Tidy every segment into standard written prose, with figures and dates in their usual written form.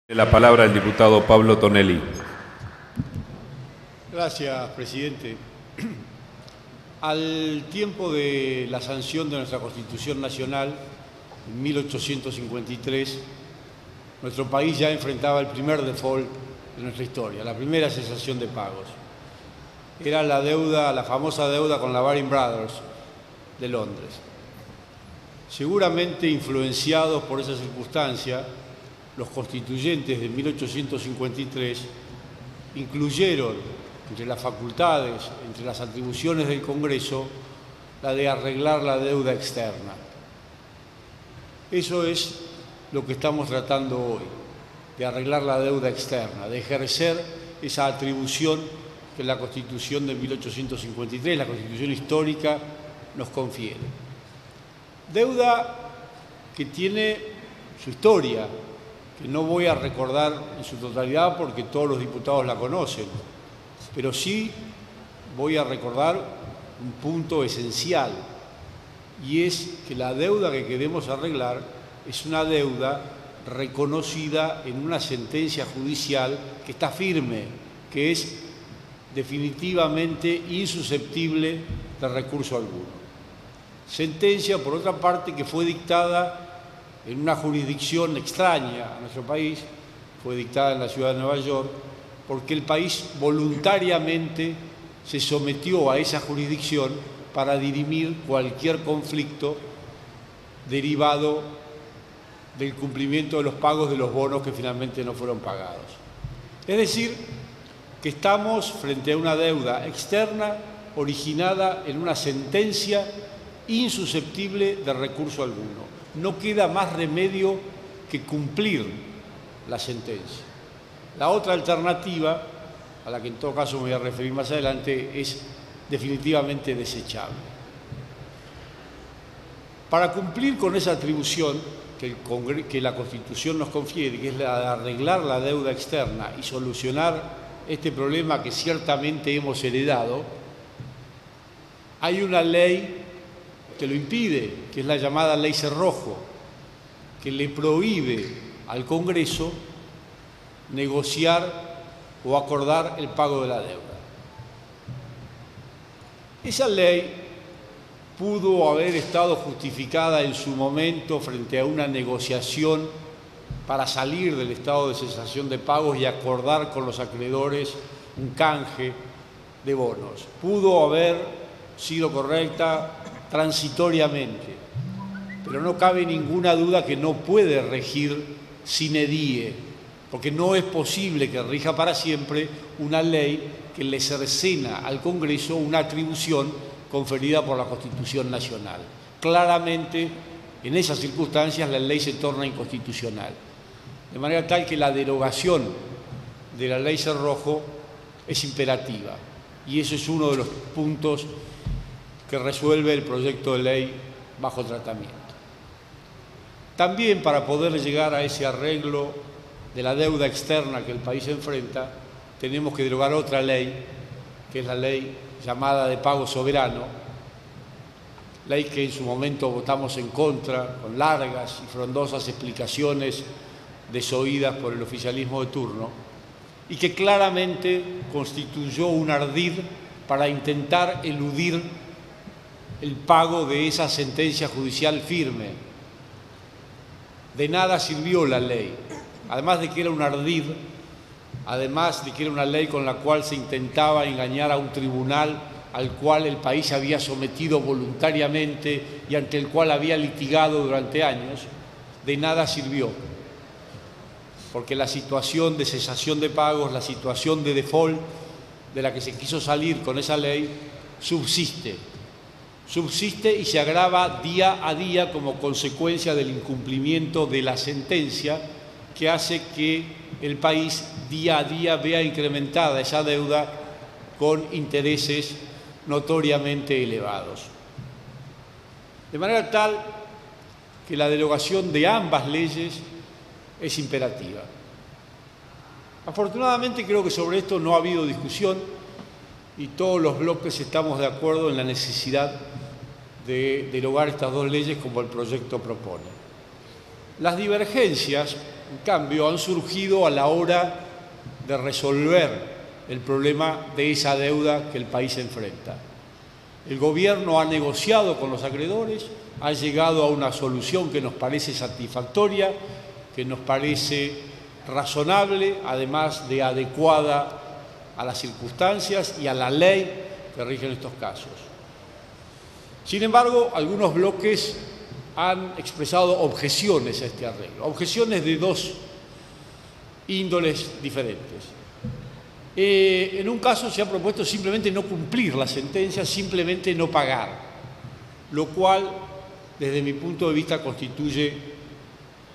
La palabra el diputado Pablo Tonelli. Gracias, presidente. Al tiempo de la sanción de nuestra Constitución Nacional, en 1853, nuestro país ya enfrentaba el primer default de nuestra historia, la primera cesación de pagos. Era la deuda, la famosa deuda con la Baring Brothers de Londres. Seguramente influenciados por esa circunstancia, los constituyentes de 1853 incluyeron entre las facultades, entre las atribuciones del Congreso, la de arreglar la deuda externa. Eso es lo que estamos tratando hoy, de arreglar la deuda externa, de ejercer esa atribución que la Constitución de 1853, la Constitución histórica, nos confiere. Deuda que tiene su historia, que no voy a recordar en su totalidad porque todos los diputados la conocen, pero sí voy a recordar un punto esencial, y es que la deuda que queremos arreglar es una deuda reconocida en una sentencia judicial que está firme, que es definitivamente insusceptible de recurso alguno. Sentencia, por otra parte, que fue dictada en una jurisdicción extraña a nuestro país, fue dictada en la ciudad de Nueva York, porque el país voluntariamente se sometió a esa jurisdicción para dirimir cualquier conflicto derivado del cumplimiento de los pagos de los bonos que finalmente no fueron pagados. Es decir, que estamos frente a una deuda externa originada en una sentencia insusceptible de recurso alguno. No queda más remedio que cumplir la sentencia. La otra alternativa, a la que en todo caso me voy a referir más adelante, es definitivamente desechable. Para cumplir con esa atribución que la Constitución nos confiere, que es la de arreglar la deuda externa y solucionar este problema que ciertamente hemos heredado, hay una ley que lo impide, que es la llamada Ley Cerrojo, que le prohíbe al Congreso negociar o acordar el pago de la deuda. Esa ley pudo haber estado justificada en su momento frente a una negociación para salir del estado de cesación de pagos y acordar con los acreedores un canje de bonos. Pudo haber sido correcta transitoriamente, pero no cabe ninguna duda que no puede regir sine die, porque no es posible que rija para siempre una ley que le cercena al Congreso una atribución conferida por la Constitución Nacional. Claramente, en esas circunstancias, la ley se torna inconstitucional. De manera tal que la derogación de la Ley Cerrojo es imperativa, y eso es uno de los puntos que resuelve el proyecto de ley bajo tratamiento. También, para poder llegar a ese arreglo de la deuda externa que el país enfrenta, tenemos que derogar otra ley, que es la ley llamada de pago soberano, ley que en su momento votamos en contra, con largas y frondosas explicaciones desoídas por el oficialismo de turno, y que claramente constituyó un ardid para intentar eludir el pago de esa sentencia judicial firme. De nada sirvió la ley, además de que era un ardid, además de que era una ley con la cual se intentaba engañar a un tribunal al cual el país había sometido voluntariamente y ante el cual había litigado durante años. De nada sirvió, porque la situación de cesación de pagos, la situación de default de la que se quiso salir con esa ley, subsiste y se agrava día a día como consecuencia del incumplimiento de la sentencia, que hace que el país día a día vea incrementada esa deuda con intereses notoriamente elevados. De manera tal que la derogación de ambas leyes es imperativa. Afortunadamente, creo que sobre esto no ha habido discusión y todos los bloques estamos de acuerdo en la necesidad de derogar estas dos leyes como el proyecto propone. Las divergencias en cambio, han surgido a la hora de resolver el problema de esa deuda que el país enfrenta. El gobierno ha negociado con los acreedores, ha llegado a una solución que nos parece satisfactoria, que nos parece razonable, además de adecuada a las circunstancias y a la ley que rige en estos casos. Sin embargo, algunos bloques han expresado objeciones a este arreglo, objeciones de dos índoles diferentes. En un caso se ha propuesto simplemente no cumplir la sentencia, simplemente no pagar, lo cual, desde mi punto de vista, constituye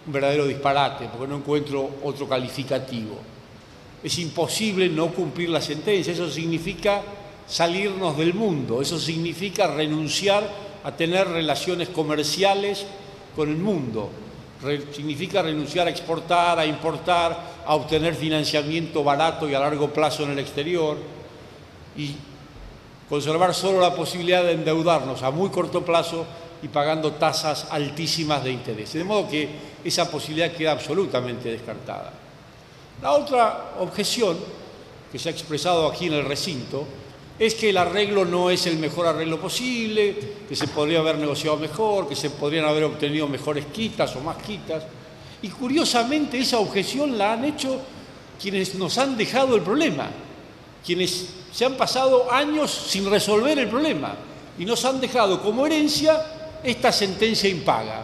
un verdadero disparate, porque no encuentro otro calificativo. Es imposible no cumplir la sentencia, eso significa salirnos del mundo, eso significa renunciar a tener relaciones comerciales con el mundo, significa renunciar a exportar, a importar, a obtener financiamiento barato y a largo plazo en el exterior y conservar solo la posibilidad de endeudarnos a muy corto plazo y pagando tasas altísimas de interés. De modo que esa posibilidad queda absolutamente descartada. La otra objeción que se ha expresado aquí en el recinto es que el arreglo no es el mejor arreglo posible, que se podría haber negociado mejor, que se podrían haber obtenido mejores quitas o más quitas. Y curiosamente esa objeción la han hecho quienes nos han dejado el problema, quienes se han pasado años sin resolver el problema y nos han dejado como herencia esta sentencia impaga.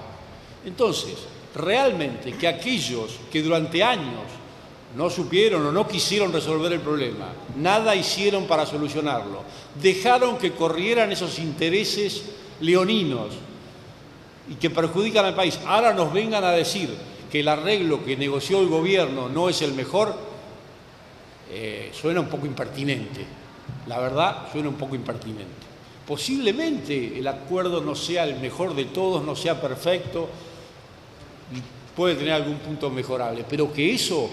Entonces, realmente que aquellos que durante años no supieron o no quisieron resolver el problema, nada hicieron para solucionarlo, dejaron que corrieran esos intereses leoninos y que perjudican al país, ahora nos vengan a decir que el arreglo que negoció el gobierno no es el mejor, suena un poco impertinente. La verdad, suena un poco impertinente. Posiblemente el acuerdo no sea el mejor de todos, no sea perfecto, puede tener algún punto mejorable, pero que eso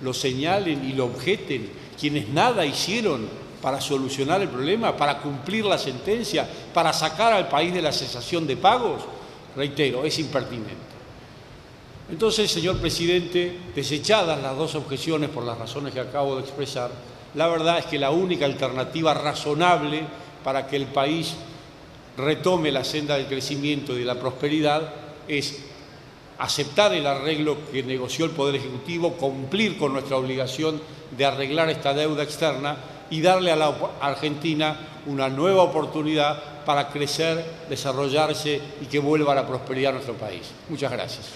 lo señalen y lo objeten quienes nada hicieron para solucionar el problema, para cumplir la sentencia, para sacar al país de la cesación de pagos, reitero, es impertinente. Entonces, señor presidente, desechadas las dos objeciones por las razones que acabo de expresar, la verdad es que la única alternativa razonable para que el país retome la senda del crecimiento y de la prosperidad es aceptar el arreglo que negoció el Poder Ejecutivo, cumplir con nuestra obligación de arreglar esta deuda externa y darle a la Argentina una nueva oportunidad para crecer, desarrollarse y que vuelva a la prosperidad a nuestro país. Muchas gracias.